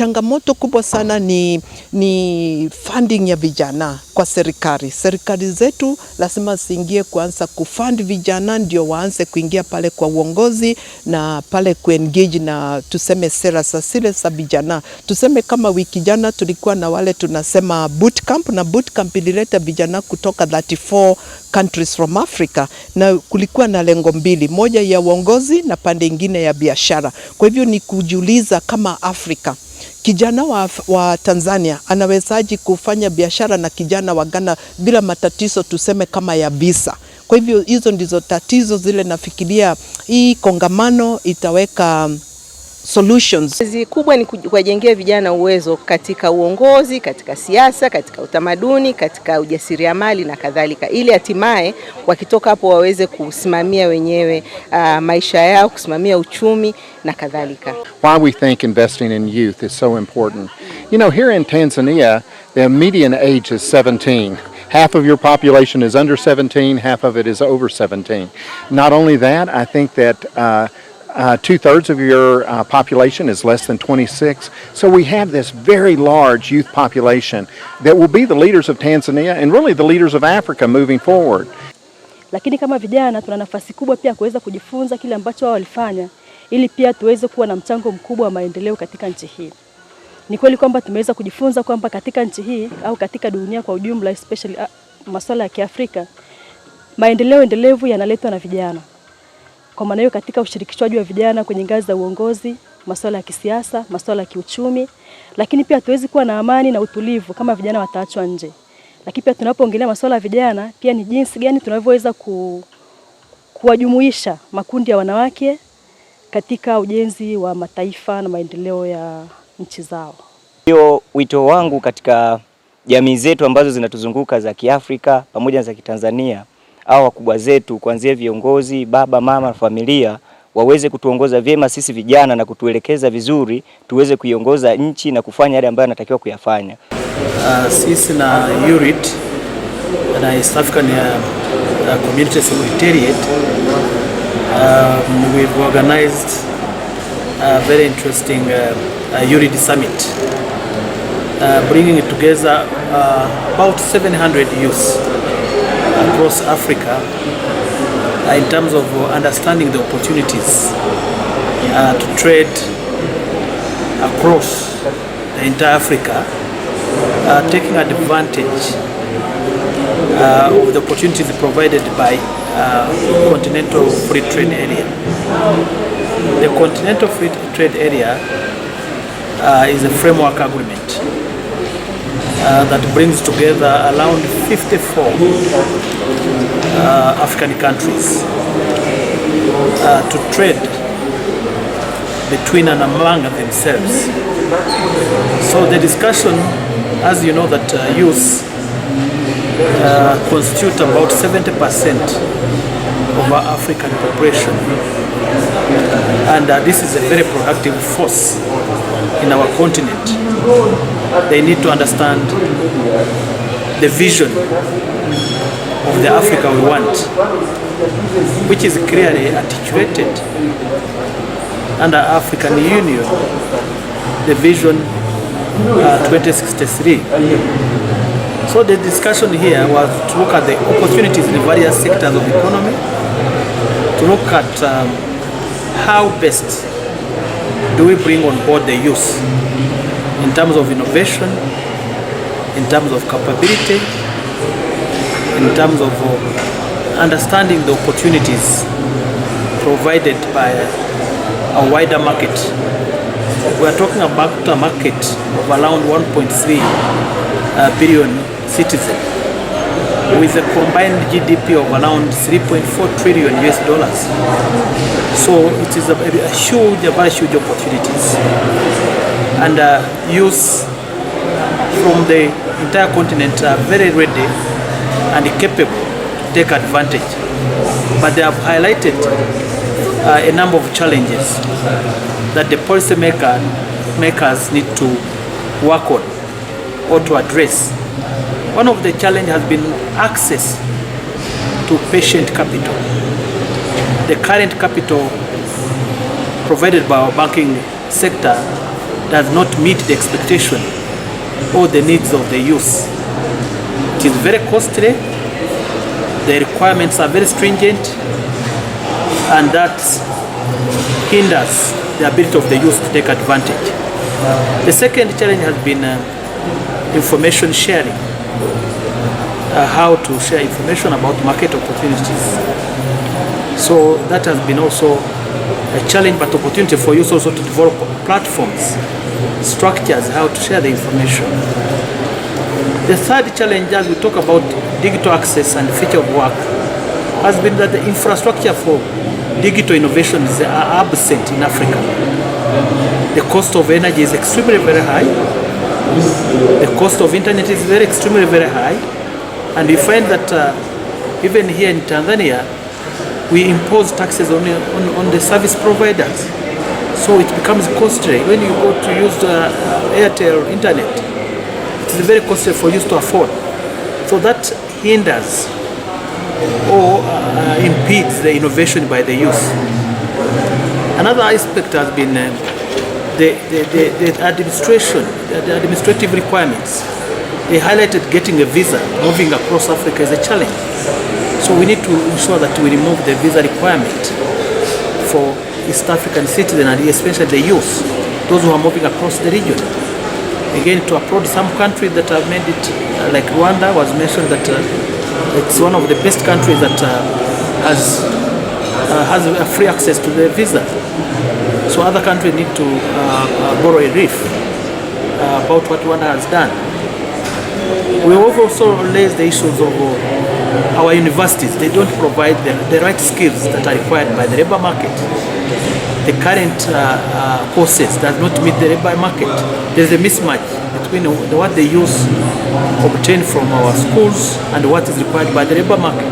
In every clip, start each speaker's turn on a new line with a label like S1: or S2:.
S1: changamoto kubwa sana ni funding ya vijana kwa serikali. Serikali zetu lazima ziingie kuanza kufund vijana ndio waanze kuingia pale kwa uongozi na pale kuengage na tuseme sera za vijana. Tuseme kama wiki jana tulikuwa na wale tunasema bootcamp, na bootcamp ilileta vijana kutoka 34 countries from Africa, na kulikuwa na lengo mbili, moja ya uongozi na pande ingine ya biashara. Kwa hivyo ni kujiuliza kama Afrika, kijana wa Tanzania anawezaje kufanya biashara na kijana wa Ghana bila matatizo tuseme kama ya visa. Kwa hivyo hizo ndizo tatizo zile nafikiria hii kongamano itaweka solutions.
S2: Kazi kubwa ni kuwajengea vijana uwezo katika uongozi, katika siasa, katika utamaduni, katika ujasiriamali na kadhalika, ili hatimaye wakitoka hapo waweze kusimamia wenyewe maisha yao, kusimamia uchumi na kadhalika.
S3: Why we think investing in youth is so important. You know, here in Tanzania, the median age is 17. Half of your population is under 17, half of it is over 17. Not only that, I think that 2/3 of your population is less than 26. So we have this very large youth population that will be the leaders of Tanzania and really the leaders of Africa moving forward.
S4: Lakini kama vijana tuna nafasi kubwa pia kuweza kujifunza kile ambacho wao walifanya, ili pia tuweze kuwa na mchango mkubwa wa maendeleo katika nchi hii. Ni kweli kwamba tumeweza kujifunza kwamba katika nchi hii au katika dunia kwa ujumla, especially masuala ya Kiafrika, maendeleo endelevu yanaletwa na vijana. Kwa maana hiyo katika ushirikishwaji wa vijana kwenye ngazi za uongozi, masuala ya kisiasa, masuala ya kiuchumi, lakini pia tuwezi kuwa na amani na utulivu kama vijana wataachwa nje. Lakini pia tunapoongelea masuala ya vijana, pia ni jinsi gani tunavyoweza kuwajumuisha makundi ya wanawake katika ujenzi wa mataifa na maendeleo ya nchi zao.
S5: Hiyo wito wangu katika jamii zetu ambazo zinatuzunguka za Kiafrika pamoja na za Kitanzania, au wakubwa zetu kuanzia viongozi, baba, mama na familia, waweze kutuongoza vyema sisi vijana na kutuelekeza vizuri tuweze kuiongoza nchi na kufanya yale ambayo anatakiwa kuyafanya.
S6: Sisi na URIT na East African Community Secretariat, we've organized a very interesting URIT summit, bringing together about 700 youth across Africa in terms of understanding the opportunities to trade across the entire Africa, taking advantage of the opportunities provided by Continental Free Trade Area. The Continental Free Trade Area is a framework agreement that brings together around 54 African countries to trade between and among themselves. So the discussion, as you know, that youth constitute about 70% of our African population, and this is a very productive force in our continent. They need to understand the vision of the Africa we want, which is clearly articulated under African Union, the vision 2063. So the discussion here was to look at the opportunities in various sectors of the economy, to look at how best do we bring on board the youth in terms of innovation, in terms of capability, in terms of understanding the opportunities provided by a wider market. We are talking about a market of around 1.3 billion citizens with a combined GDP of around 3.4 trillion US dollars. So it is a very huge opportunities. And youth from the entire continent are very ready and capable to take advantage. But they have highlighted a number of challenges that the policy makers need to work on or to address. One of the challenges has been access to patient capital. The current capital provided by our banking sector does not meet the expectation or the needs of the youth. It is very costly, the requirements are very stringent, and that hinders the ability of the youth to take advantage. The second challenge has been information sharing, how to share information about market opportunities. So that has been also a challenge, but opportunity for youth also to develop platforms, structures, how to share the information. The third challenge, as we talk about digital access and future of work, has been that the infrastructure for digital innovations are absent in Africa. The cost of energy is extremely very high. The cost of internet is extremely very high. And we find that even here in Tanzania, we impose taxes on the service providers. So it becomes costly. When you go to use the Airtel internet, it is very costly for you to afford. So that hinders or impedes the innovation by the youth. Another aspect has been the administration, the administrative requirements. They highlighted getting a visa, moving across Africa is a challenge. So we need to ensure that we remove the visa requirement for East African citizens and especially the youth, those who are moving across the region. Again, to approach some countries that have made it, like Rwanda was mentioned that it's one of the best countries that has free access to the visa. So other countries need to borrow a riff about what Rwanda has done. We have also raised the issues of our universities. They don't provide the right skills that are required by the labor market. The current courses does not meet the labor market. There is a mismatch between what the youth obtain from our schools and what is required by the labor market.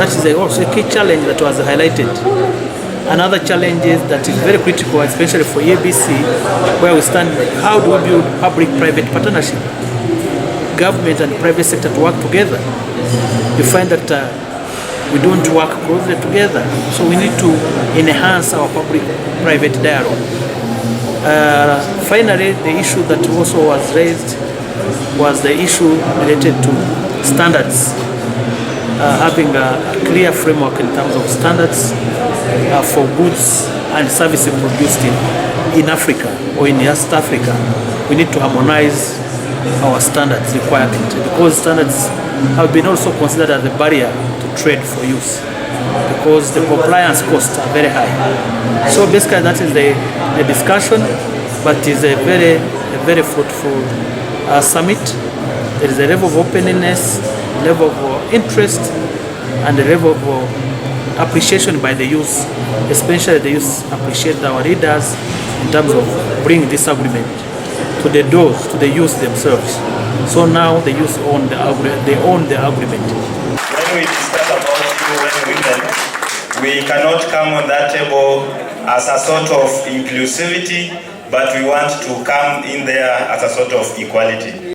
S6: That is also a key challenge that was highlighted. Another challenge is that is very critical, especially for EABC, where we stand, how do we build public-private partnership? Government and private sector to work together. You find that we don't work closely together, so we need to enhance our public-private dialogue. Finally, the issue that also was raised was the issue related to standards, having a clear framework in terms of standards for goods and services produced in Africa or in East Africa. We need to harmonize our standards requirement, because standards have been also considered as a barrier to trade for youth, because the compliance costs are very high. So basically that is the discussion, but it is a very fruitful summit. There is a level of openness, level of interest, and a level of appreciation by the youth, especially the youth appreciate our leaders in terms of bringing this agreement to the doors, to the youth themselves. So now the youth own the agreement.
S7: When we discuss about you and women, we cannot come on that table as a sort of inclusivity, but we want to come in there as a sort of equality.